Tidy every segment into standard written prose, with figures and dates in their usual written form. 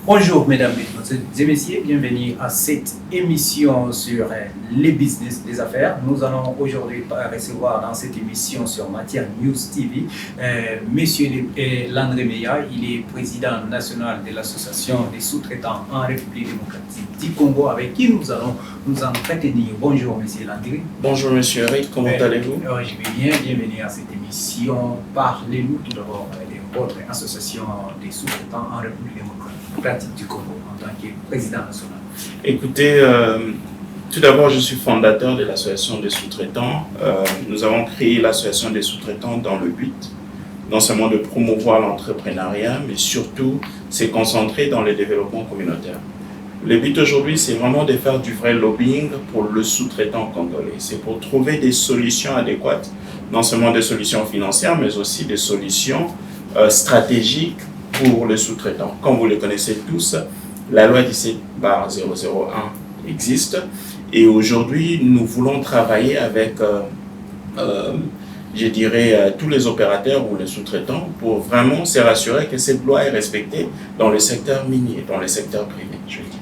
Bonjour mesdames et messieurs, bienvenue à cette émission sur les business des affaires. Nous allons aujourd'hui recevoir dans cette émission sur Matière News TV Monsieur Landry Meya. Il est président national de l'association des sous-traitants en République démocratique du Congo, avec qui nous allons nous entretenir. Bonjour Monsieur Landry. Bonjour Monsieur Eric, comment allez-vous? Je vais bien, bienvenue à cette émission. Parlez-nous tout d'abord de votre association des sous-traitants en République démocratique du Congo en tant que président national. Écoutez, tout d'abord, je suis fondateur de l'association des sous-traitants. Nous avons créé l'association des sous-traitants dans le but, non seulement de promouvoir l'entrepreneuriat, mais surtout c'est concentrer dans le développement communautaire. Le but aujourd'hui, c'est vraiment de faire du vrai lobbying pour le sous-traitant congolais. C'est pour trouver des solutions adéquates, non seulement des solutions financières, mais aussi des solutions stratégiques pour le sous-traitant. Comme vous le connaissez tous, la loi 17/001 existe et aujourd'hui, nous voulons travailler avec, je dirais, tous les opérateurs ou les sous-traitants pour vraiment se rassurer que cette loi est respectée dans le secteur minier, dans le secteur privé, je veux dire.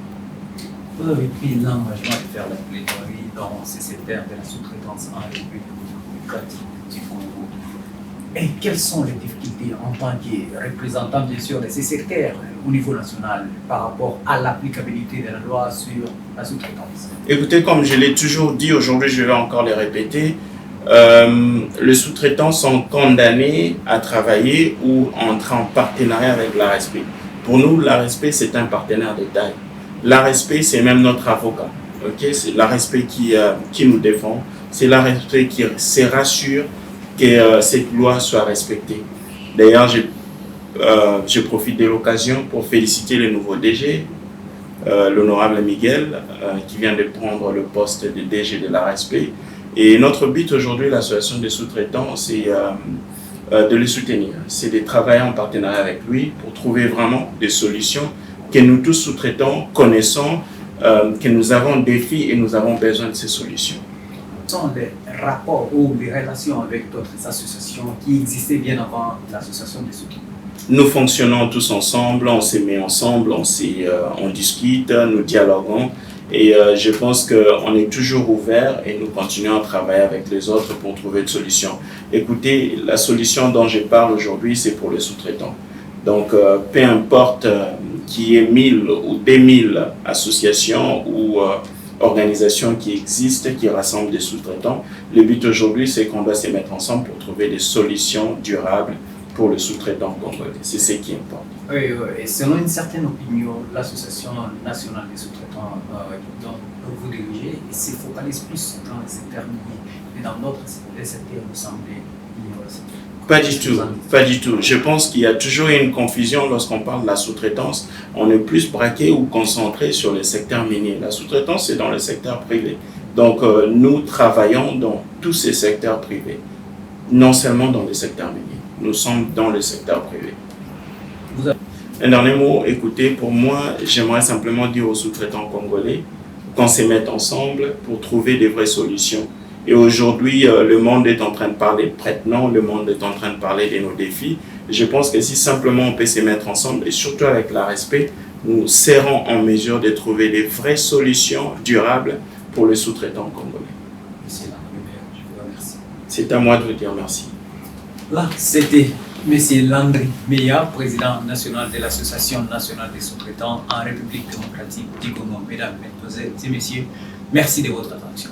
Vous avez pris l'engagement de faire la plaidoirie dans ces secteurs de la sous-traitance en République démocratique du Congo. Et quelles sont les difficultés en tant que représentant, bien sûr, de ces secteurs au niveau national par rapport à l'applicabilité de la loi sur la sous-traitance? Écoutez, comme je l'ai toujours dit, aujourd'hui je vais encore les répéter, les sous-traitants sont condamnés à travailler ou entrer en partenariat avec l'ARSP. Pour nous, l'ARSP c'est un partenaire de taille. L'ARSP c'est même notre avocat. Okay? C'est l'ARSP qui nous défend, c'est l'ARSP qui se rassure que cette loi soit respectée. D'ailleurs, je profite de l'occasion pour féliciter le nouveau DG, l'honorable Miguel, qui vient de prendre le poste de DG de l'ARSP. Et notre but aujourd'hui, l'association des sous-traitants, c'est de le soutenir. C'est de travailler en partenariat avec lui pour trouver vraiment des solutions que nous tous sous-traitants connaissons, que nous avons des défis et nous avons besoin de ces solutions. Sont les rapports ou les relations avec d'autres associations qui existaient bien avant l'association des sous-traitants? Nous fonctionnons tous ensemble, on se met ensemble, on discute, nous dialoguons et je pense qu'on est toujours ouvert et nous continuons à travailler avec les autres pour trouver une solution. Écoutez, la solution dont je parle aujourd'hui, c'est pour les sous-traitants. Donc, peu importe qu'il y ait 1000 ou 2000 associations ou organisations qui existent, qui rassemblent des sous-traitants. Le but aujourd'hui, c'est qu'on doit se mettre ensemble pour trouver des solutions durables pour le sous-traitant congolais. C'est ce qui importe. Oui, et selon une certaine opinion, l'association nationale des sous-traitants dont vous dirigez se focalise plus dans les secteurs miniers et dans d'autres secteurs, vous semblez ignorer ça. Pas du tout, pas du tout. Je pense qu'il y a toujours une confusion lorsqu'on parle de la sous-traitance. On est plus braqué ou concentré sur le secteur minier. La sous-traitance, c'est dans le secteur privé. Donc, nous travaillons dans tous ces secteurs privés, non seulement dans le secteur minier. Nous sommes dans le secteur privé. Un dernier mot, écoutez, pour moi, j'aimerais simplement dire aux sous-traitants congolais qu'on se mette ensemble pour trouver des vraies solutions. Et aujourd'hui, le monde est en train de parler de prête-nom, le monde est en train de parler de nos défis. Je pense que si simplement on peut se mettre ensemble, et surtout avec l'ARSP, nous serons en mesure de trouver des vraies solutions durables pour les sous-traitants congolais. Monsieur Landry Meya, je vous remercie. C'est à moi de vous dire merci. Là, c'était Monsieur Landry Meya, président national de l'Association nationale des sous-traitants en République démocratique du Congo. Mesdames et messieurs, merci de votre attention.